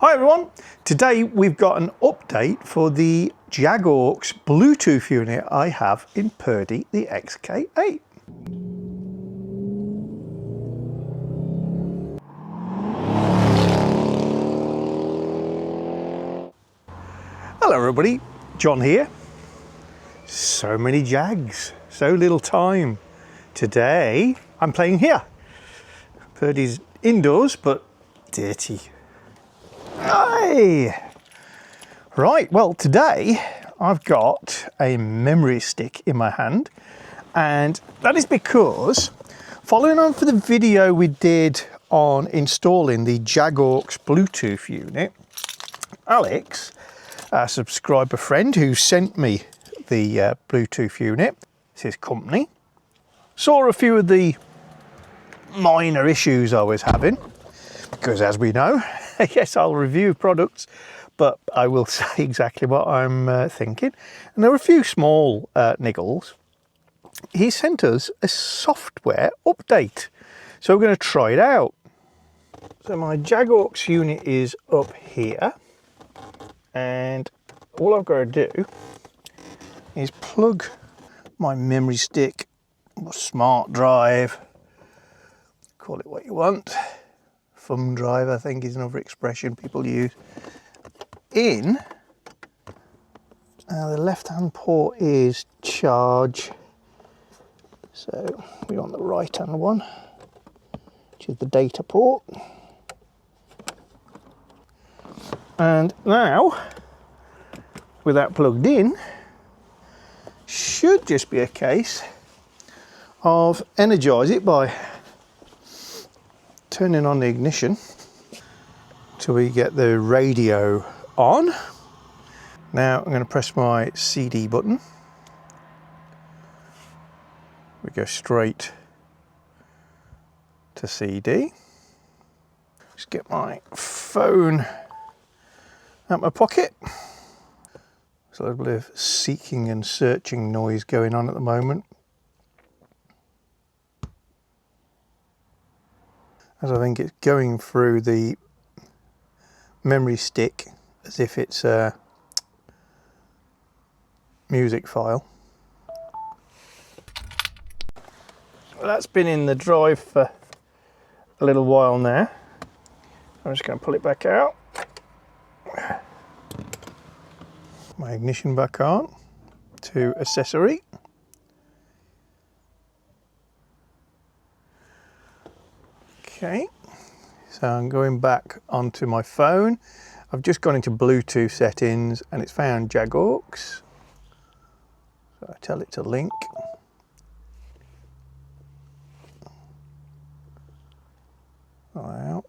Hi everyone, today we've got an update for the Jagaux Bluetooth unit I have in Purdy, the XK8. Hello everybody, John here. So many Jags, so little time. Today I'm playing here. Purdy's indoors but dirty. Hey! Right, well today I've got a memory stick in my hand, and that is because following on for the video we did on installing the Jagaux Bluetooth unit, Alex, a subscriber friend who sent me the Bluetooth unit, it's his company, saw a few of the minor issues I was having, because as we know, yes, I'll review products, but I will say exactly what I'm thinking. And there were a few small niggles. He sent us a software update, so we're going to try it out. So my Jagaux unit is up here, and all I've got to do is plug my memory stick or smart drive, call it what you want, thumb drive I think is another expression people use, in. Now the left hand port is charge, so we want the right hand one, which is the data port. And now with that plugged in, should just be a case of energize it by turning on the ignition till we get the radio on. Now I'm going to press my CD button. We go straight to CD. Just get my phone out my pocket. There's a little bit of seeking and searching noise going on at the moment, as I think it's going through the memory stick as if it's a music file. Well, that's been in the drive for a little while now. I'm just going to pull it back out. My ignition back on to accessory. Okay, so I'm going back onto my phone. I've just gone into Bluetooth settings and it's found Jagaux. So I tell it to link. Wow.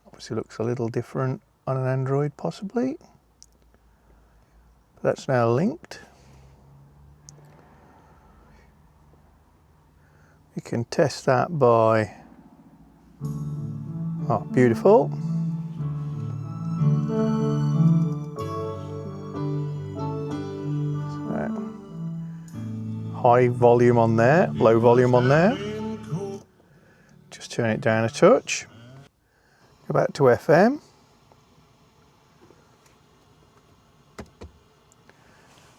Obviously looks a little different on an Android possibly. But that's now linked. We can test that by, oh, beautiful. So, high volume on there, low volume on there. Just turn it down a touch. Go back to FM.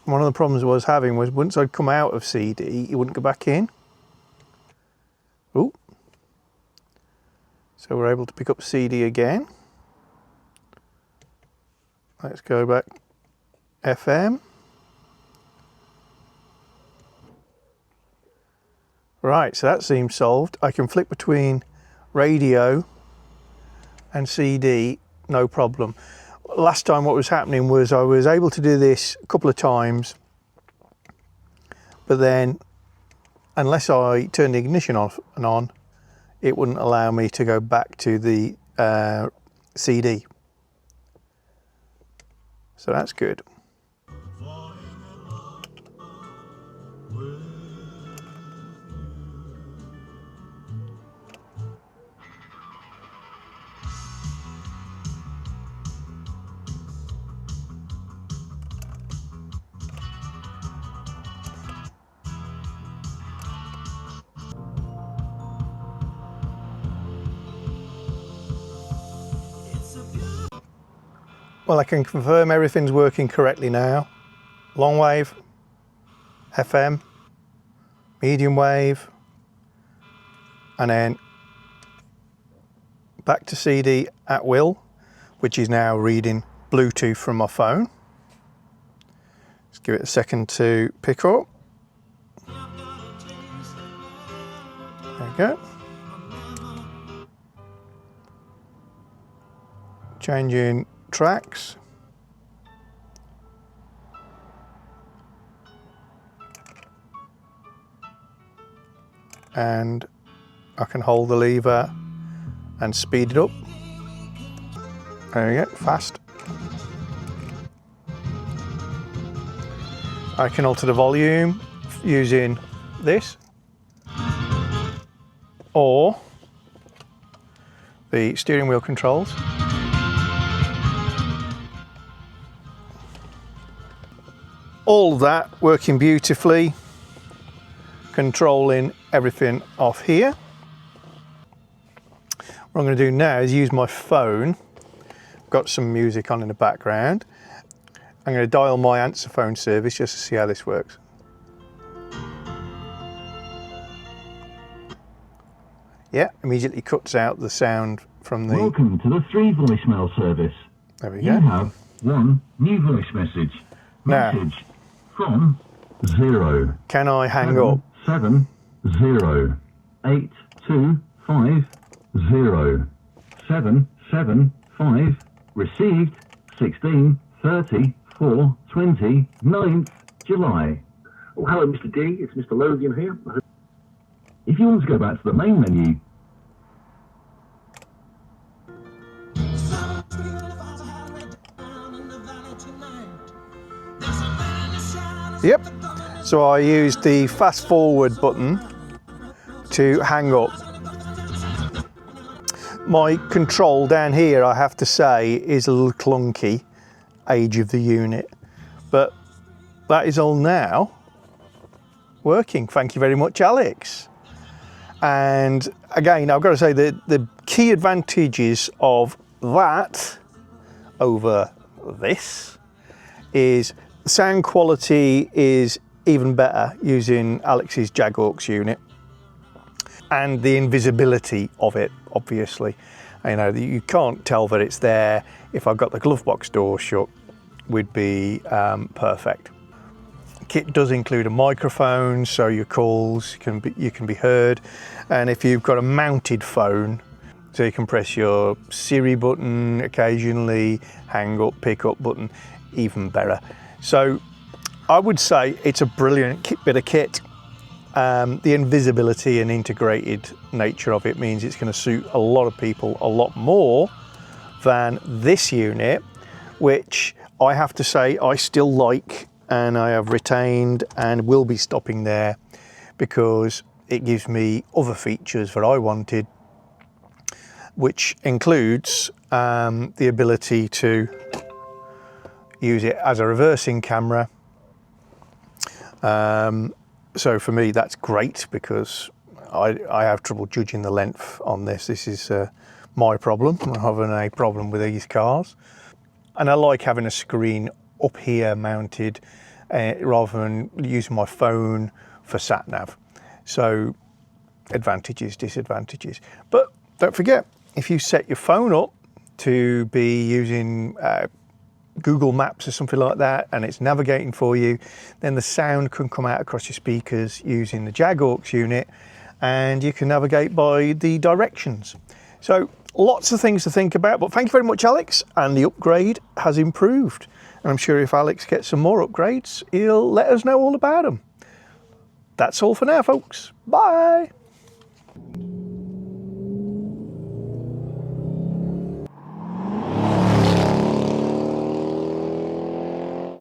One of the problems I was having was once I'd come out of CD, it wouldn't go back in. Ooh. So we're able to pick up CD again. Let's go back FM. Right, so that seems solved. I can flick between radio and CD, no problem. Last time what was happening was I was able to do this a couple of times, but then unless I turned the ignition off and on, it wouldn't allow me to go back to the CD. So that's good. Well, I can confirm everything's working correctly now. Long wave, FM, medium wave, and then back to CD at will, which is now reading Bluetooth from my phone. Let's give it a second to pick up. There we go. Changing tracks. And I can hold the lever and speed it up. There we go, fast. I can alter the volume using this or the steering wheel controls. All of that working beautifully, controlling everything off here. What I'm going to do now is use my phone. I've got some music on in the background. I'm going to dial my answer phone service just to see how this works. Yeah, immediately cuts out the sound from the... Welcome to the 3 voicemail service. There we go. You have 1 new voice message. Now, Message from 0. can I hang up? 7 0 8 2 5 0 7 7 5. Received 16 30 4 20 9th July. Oh, hello, Mr. D. It's Mr. Lothian here. If you want to go back to the main menu, Yep. So I used the fast forward button to hang up. My control down here, I have to say, is a little clunky, age of the unit, but that is all now working. Thank you very much, Alex. And again, I've got to say that the key advantages of that over this is sound quality is even better using Alex's Jaguar unit, and the invisibility of it, obviously. You know, you can't tell that it's there. If I've got the glove box door shut, would be perfect. Kit does include a microphone, so your calls you can be heard. And if you've got a mounted phone, so you can press your Siri button occasionally, hang up, pick up button, even better. So I would say it's a brilliant bit of kit. The invisibility and integrated nature of it means it's going to suit a lot of people a lot more than this unit, which I have to say I still like, and I have retained and will be stopping there because it gives me other features that I wanted, which includes the ability to use it as a reversing camera. So for me that's great because I have trouble judging the length on this. This is my problem. I'm having a problem with these cars, and I like having a screen up here mounted rather than using my phone for sat nav. So advantages, disadvantages. But don't forget, if you set your phone up to be using Google Maps or something like that, and it's navigating for you, then the sound can come out across your speakers using the Jaguar unit, and you can navigate by the directions. So lots of things to think about, but thank you very much, Alex, and the upgrade has improved. And I'm sure if Alex gets some more upgrades, he'll let us know all about them. That's all for now, folks. Bye.